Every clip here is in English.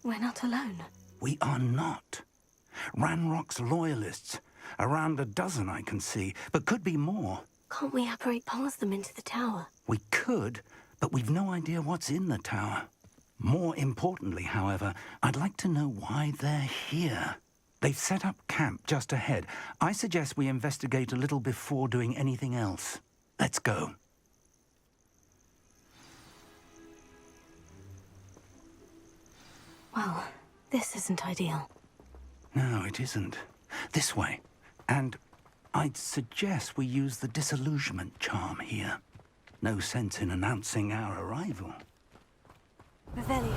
We're not alone. We are not. Ranrock's loyalists. Around a dozen I can see, but could be more. Can't we apparate past them into the tower? We could, but we've no idea what's in the tower. More importantly, however, I'd like to know why they're here. They've set up camp just ahead. I suggest we investigate a little before doing anything else. Let's go. Well, this isn't ideal. No, it isn't. This way. And I'd suggest we use the disillusionment charm here. No sense in announcing our arrival. Revelio.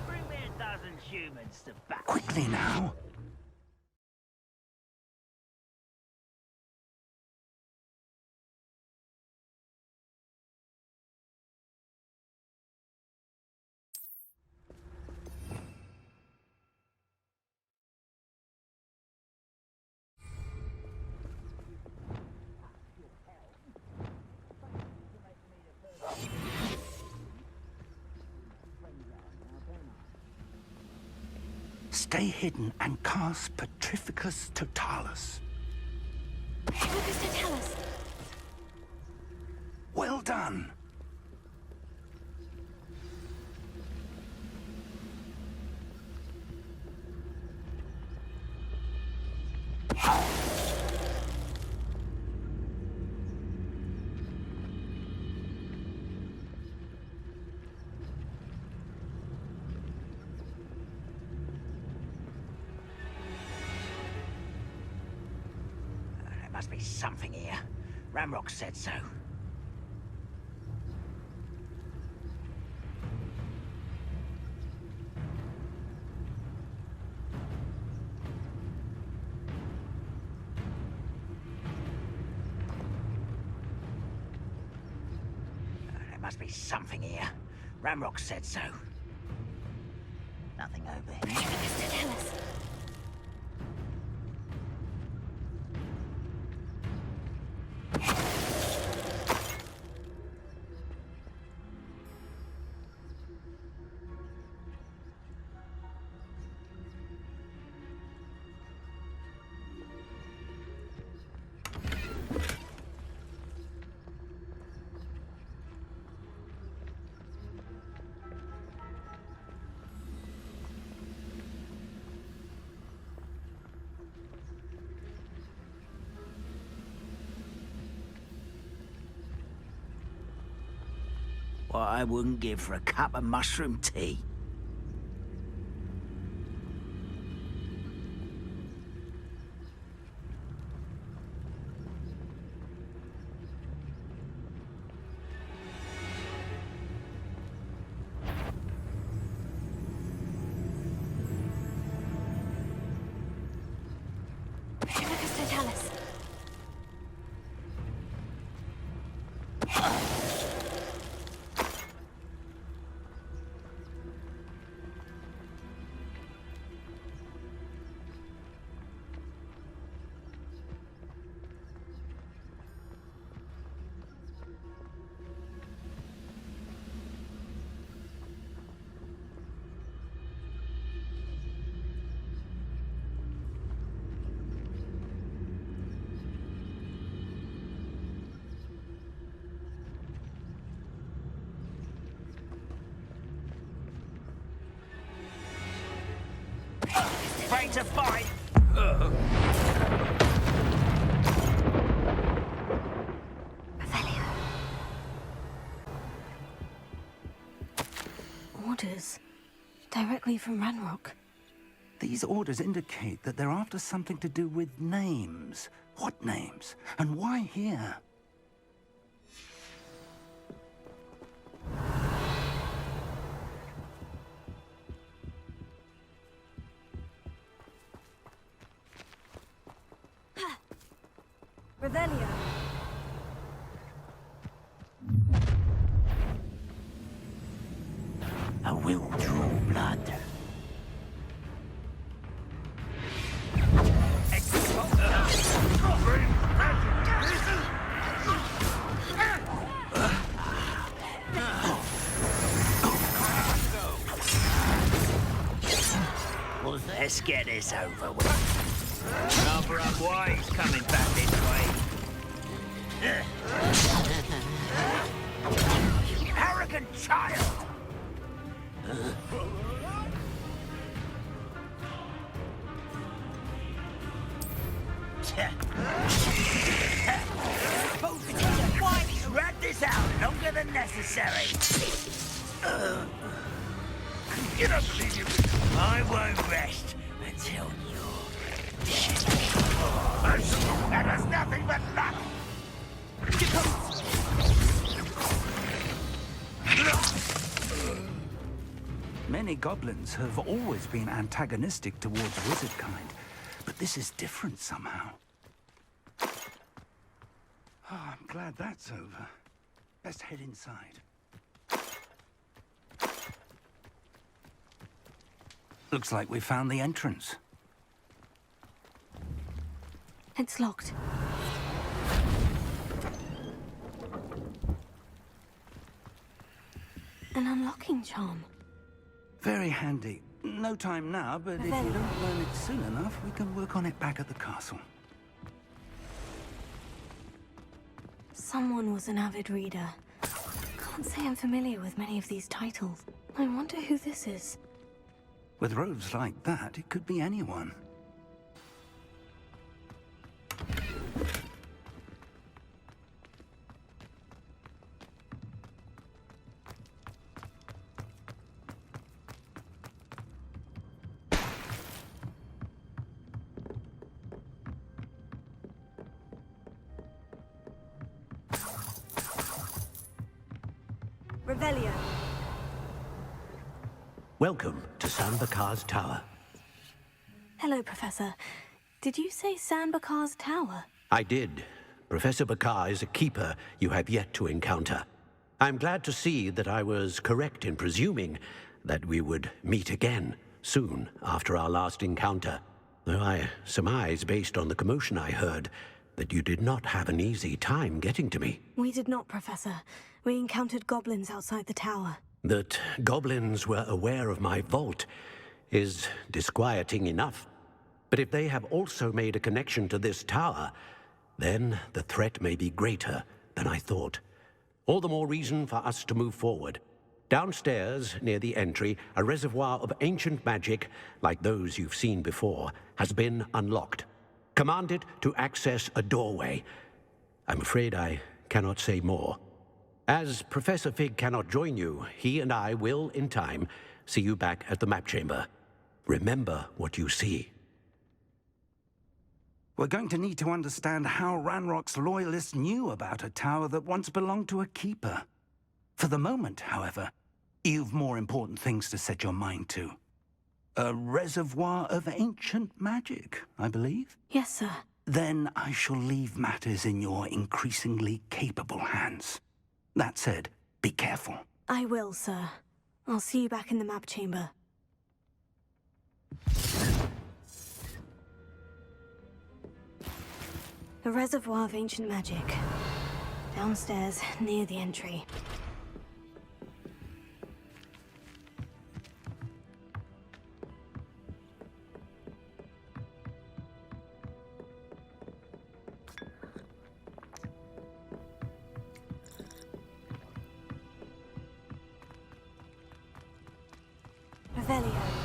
Bring me a dozen humans to back. Quickly now. Stay hidden and cast Petrificus Totalis. Petrificus Totalis. Well done. There must be something here. Ramrock said so. There must be something here. Ramrock said so. Nothing over here. Petrificus Totalis. What I wouldn't give for a cup of mushroom tea. Petrificus Totalis. Ready to fight! Revelio. Orders. Directly from Ranrock. These orders indicate that they're after something to do with names. What names? And why here? Revelio. I will draw blood. Let's get this over with. Cover up why he's coming back this way. You arrogant child! Why drag this out longer than necessary? Get up, leave. I won't rest until you're dead. That was nothing but luck. Many goblins have always been antagonistic towards wizard kind, but this is different somehow. Oh, I'm glad that's over. Let's head inside. Looks like we found the entrance. It's locked. An unlocking charm. Very handy. No time now, but if we don't learn it soon enough, we can work on it back at the castle. Someone was an avid reader. Can't say I'm familiar with many of these titles. I wonder who this is. With robes like that, it could be anyone. Revelio. Welcome to Sanbakar's Tower. Hello, Professor. Did you say Sanbakar's Tower? I did. Professor Bakar is a keeper you have yet to encounter. I'm glad to see that I was correct in presuming that we would meet again soon after our last encounter. Though I surmise, based on the commotion I heard, that you did not have an easy time getting to me. We did not, Professor. We encountered goblins outside the tower. That goblins were aware of my vault is disquieting enough. But if they have also made a connection to this tower, then the threat may be greater than I thought. All the more reason for us to move forward. Downstairs, near the entry, a reservoir of ancient magic, like those you've seen before, has been unlocked. Commanded to access a doorway. I'm afraid I cannot say more. As Professor Fig cannot join you, he and I will, in time, see you back at the map chamber. Remember what you see. We're going to need to understand how Ranrock's loyalists knew about a tower that once belonged to a keeper. For the moment, however, you've more important things to set your mind to. A reservoir of ancient magic, I believe? Yes, sir. Then I shall leave matters in your increasingly capable hands. That said, be careful. I will, sir. I'll see you back in the map chamber. A reservoir of ancient magic. Downstairs, near the entry. Revelio.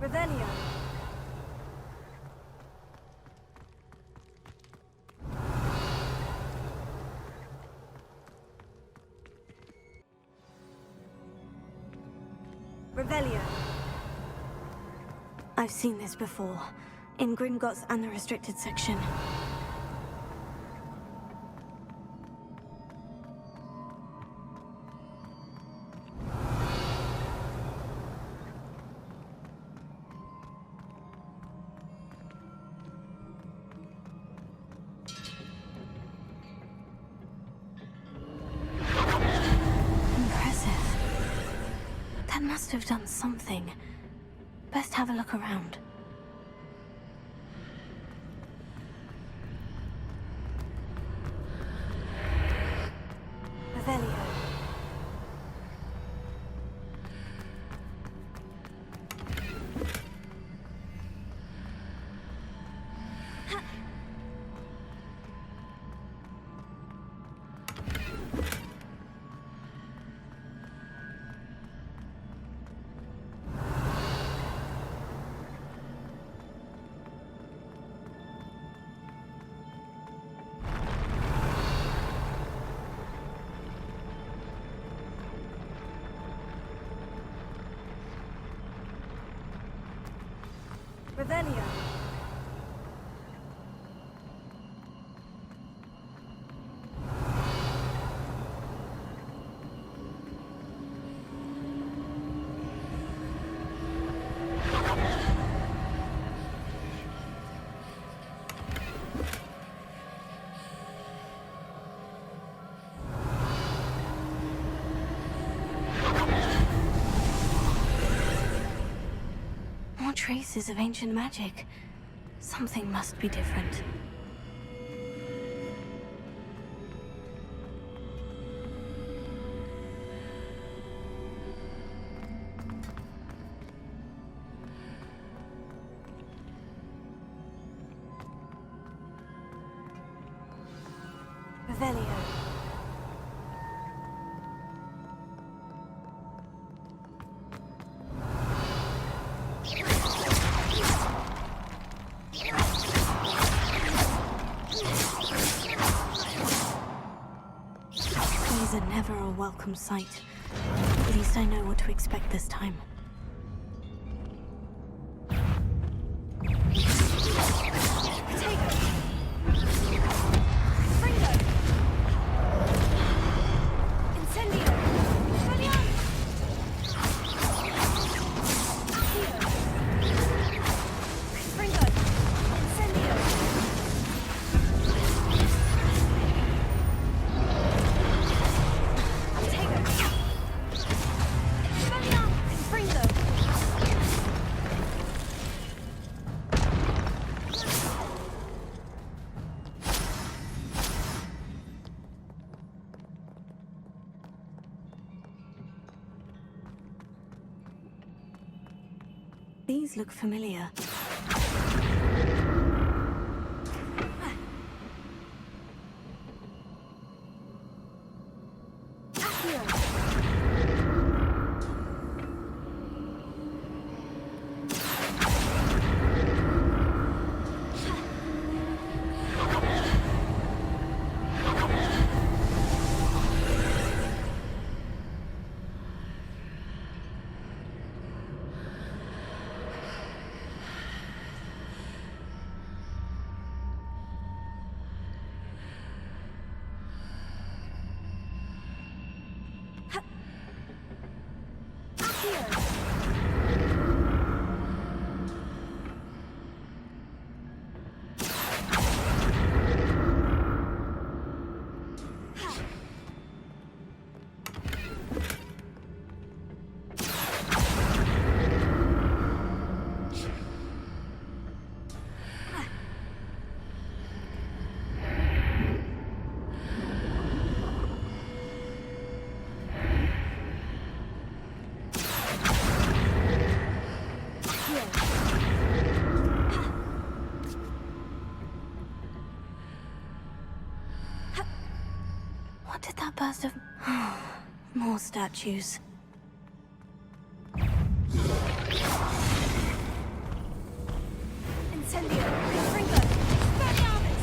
Revelio. Revelio. I've seen this before. In Gringotts and the restricted section. Impressive. That must have done something. Best have a look around. Revelio. Revelio. More traces of ancient magic. Something must be different. Revelio. These are never a welcome sight. At least I know what to expect this time. These look familiar. What did that burst of... More statues. Incendio! Ringo! Expelliarmus!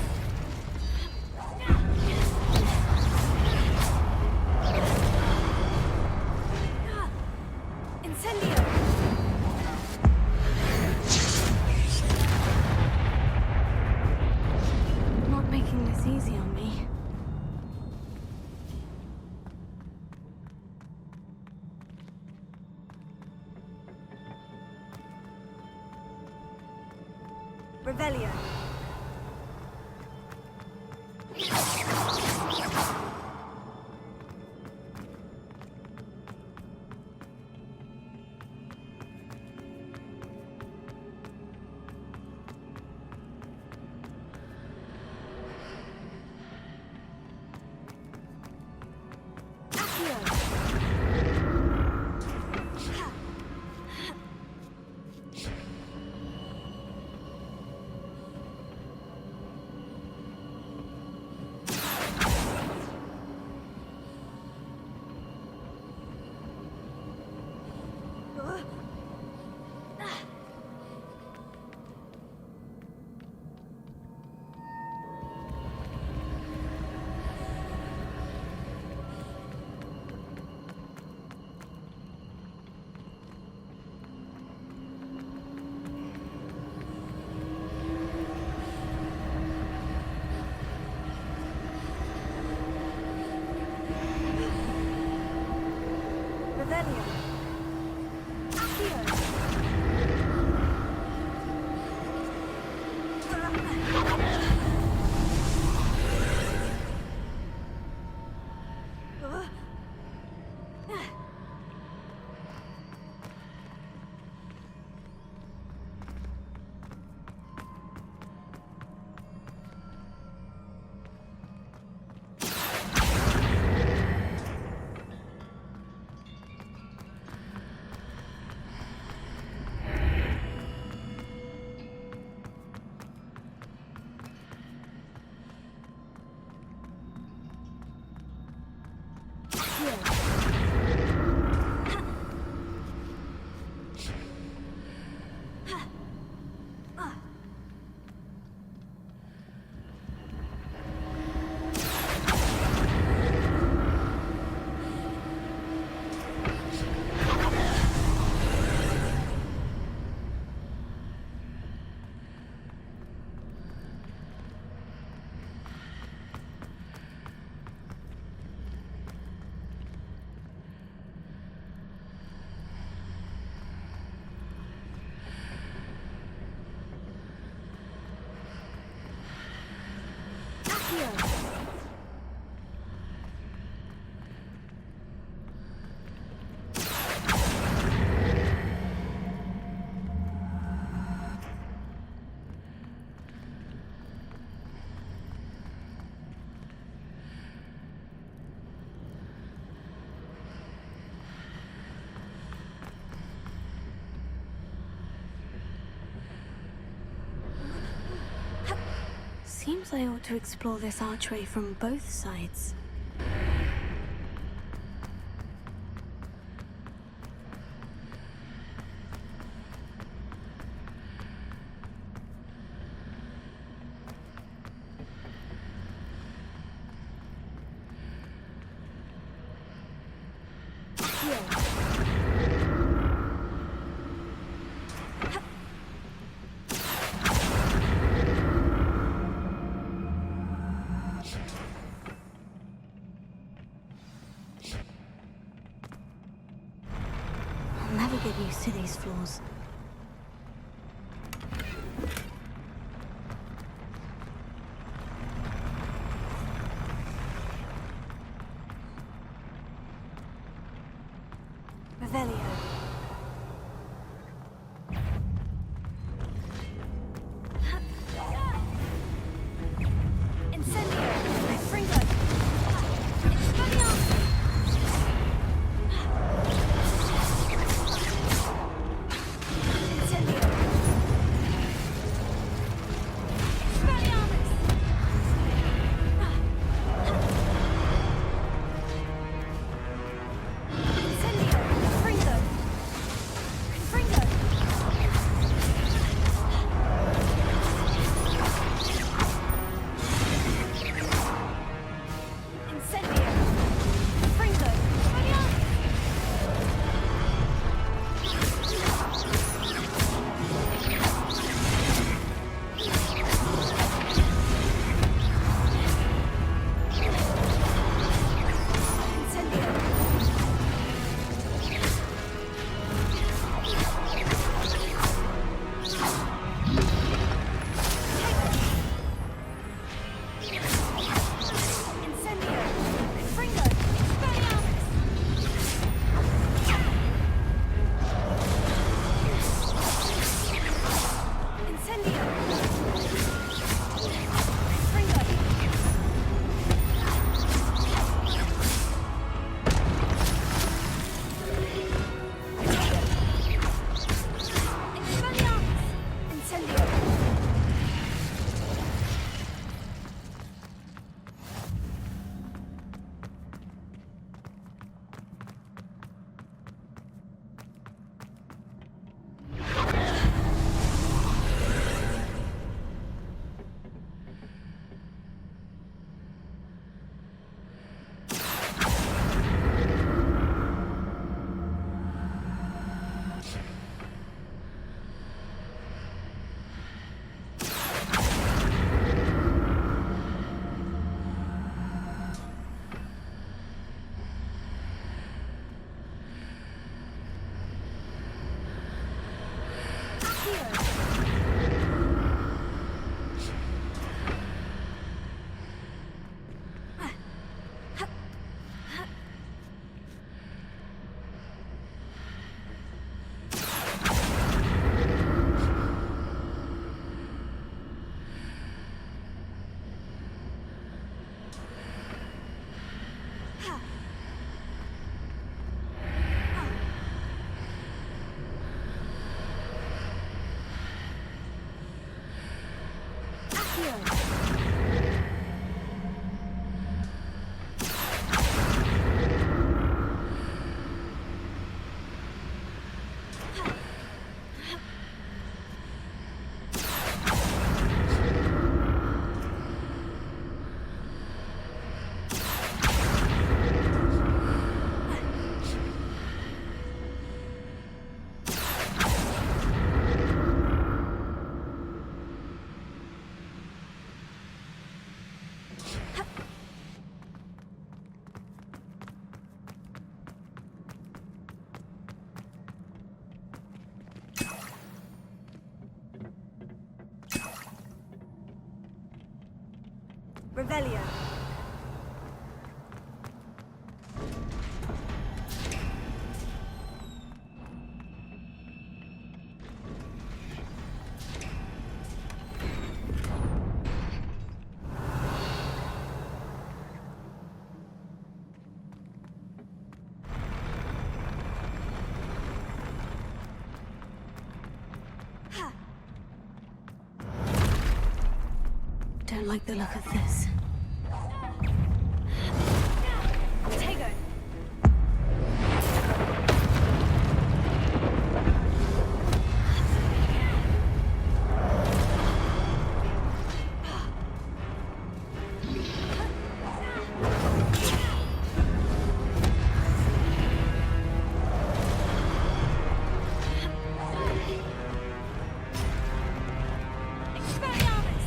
Incendio! Revelio. Seems I ought to explore this archway from both sides. I'll never get used to these floors. Revelio. Revelio. Don't like the look of this. Tego. Expelliarmus!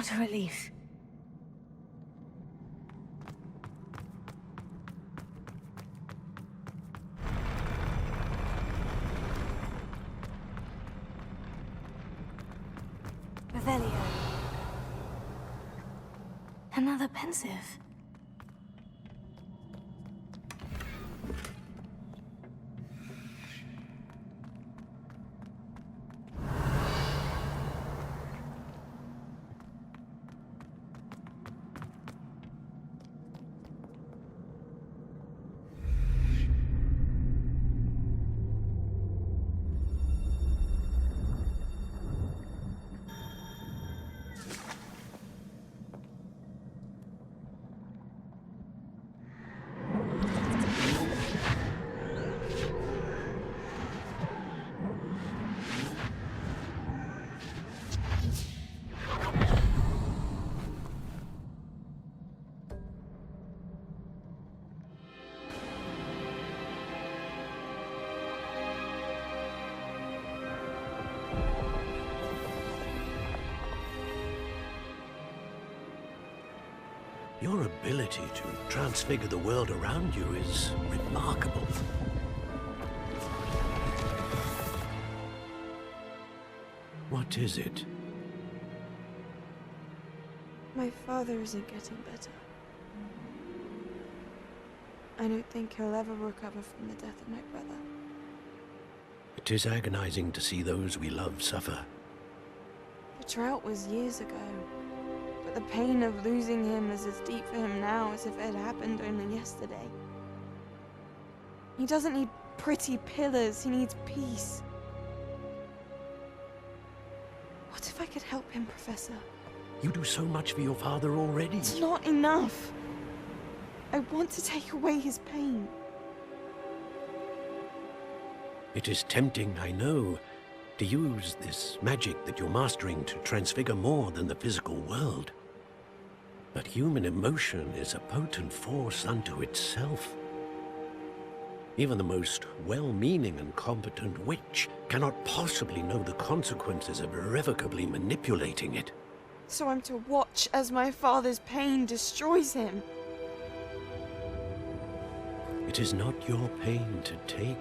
What a relief. Revelio. Another pensive. Your ability to transfigure the world around you is remarkable. What is it? My father isn't getting better. I don't think he'll ever recover from the death of my brother. It is agonizing to see those we love suffer. The drought was years ago, but the pain of losing him is as deep for him now as if it had happened only yesterday. He doesn't need pretty pillars, he needs peace. What if I could help him, Professor? You do so much for your father already. It's not enough. I want to take away his pain. It is tempting, I know, to use this magic that you're mastering to transfigure more than the physical world. But human emotion is a potent force unto itself. Even the most well-meaning and competent witch cannot possibly know the consequences of irrevocably manipulating it. So I'm to watch as my father's pain destroys him. It is not your pain to take.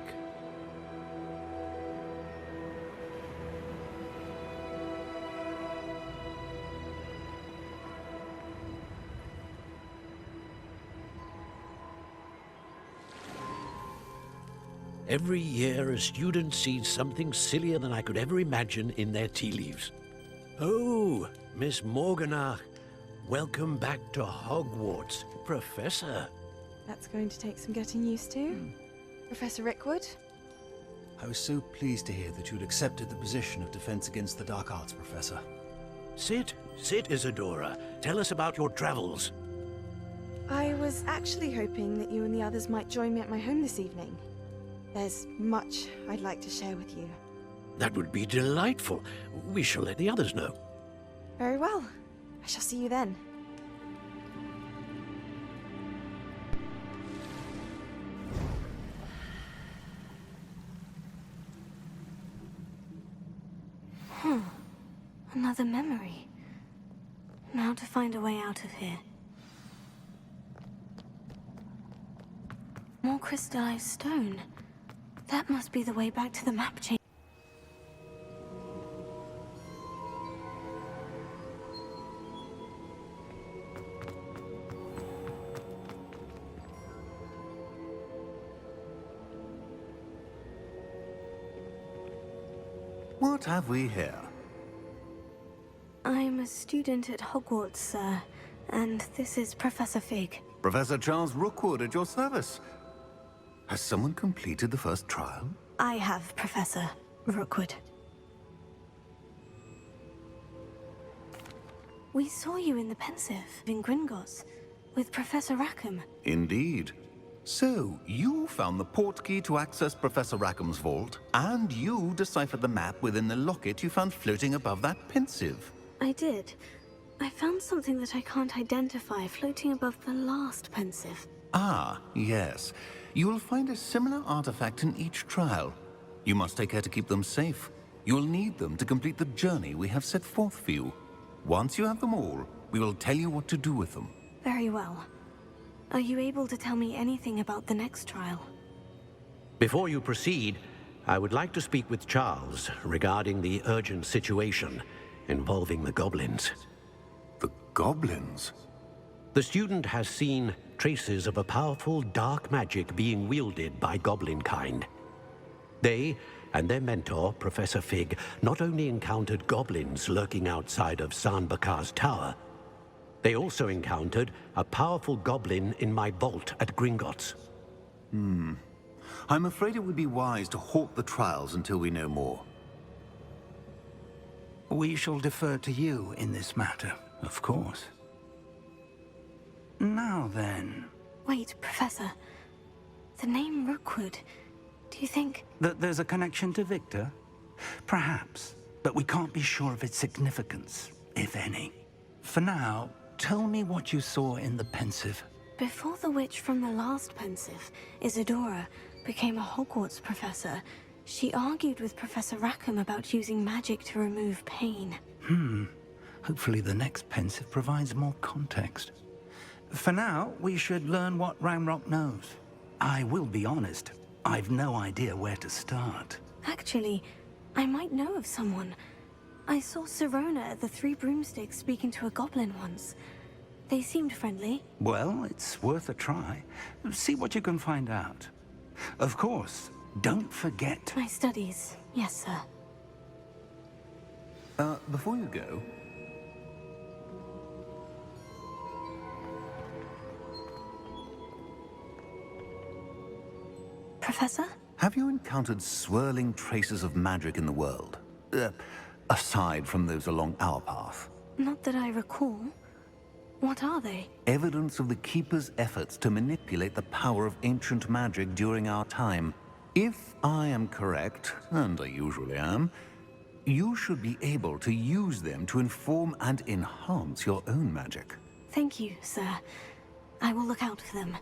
Every year, a student sees something sillier than I could ever imagine in their tea leaves. Oh, Miss Morganach, welcome back to Hogwarts, Professor. That's going to take some getting used to. Professor Rickwood? I was so pleased to hear that you'd accepted the position of Defense Against the Dark Arts, Professor. Sit, Isadora. Tell us about your travels. I was actually hoping that you and the others might join me at my home this evening. There's much I'd like to share with you. That would be delightful. We shall let the others know. Very well. I shall see you then. Another memory. Now to find a way out of here. More crystallized stone. That must be the way back to the map chamber. What have we here? I'm a student at Hogwarts, sir, and this is Professor Fig. Professor Charles Rookwood at your service. Has someone completed the first trial? I have, Professor Rookwood. We saw you in the Pensive in Gringotts with Professor Rackham. Indeed. So, you found the portkey to access Professor Rackham's vault, and you deciphered the map within the locket you found floating above that Pensive. I did. I found something that I can't identify floating above the last Pensive. Ah, yes. You will find a similar artifact in each trial. You must take care to keep them safe. You will need them to complete the journey we have set forth for you. Once you have them all, we will tell you what to do with them. Very well. Are you able to tell me anything about the next trial? Before you proceed, I would like to speak with Charles regarding the urgent situation involving the goblins. The goblins? The student has seen traces of a powerful dark magic being wielded by goblin kind. They and their mentor, Professor Fig, not only encountered goblins lurking outside of San Bakar's tower, they also encountered a powerful goblin in my vault at Gringotts. I'm afraid it would be wise to halt the trials until we know more. We shall defer to you in this matter, of course. Now then, Wait, Professor. The name Rookwood. Do you think... that there's a connection to Victor? Perhaps, but we can't be sure of its significance, if any. For now, tell me what you saw in the Pensive. Before the witch from the last Pensive, Isadora, became a Hogwarts professor, she argued with Professor Rackham about using magic to remove pain. Hopefully the next Pensive provides more context. For now, we should learn what Ranrock knows. I will be honest, I've no idea where to start. Actually, I might know of someone. I saw Sirona at the Three Broomsticks speaking to a goblin once. They seemed friendly. Well, it's worth a try. See what you can find out. Of course, don't forget... My studies. Yes, sir. Before you go, Professor? have you encountered swirling traces of magic in the world? Aside from those along our path. Not that I recall. What are they? Evidence of the Keeper's efforts to manipulate the power of ancient magic during our time. If I am correct, and I usually am, you should be able to use them to inform and enhance your own magic. Thank you, sir. I will look out for them.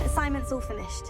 Assignment's all finished.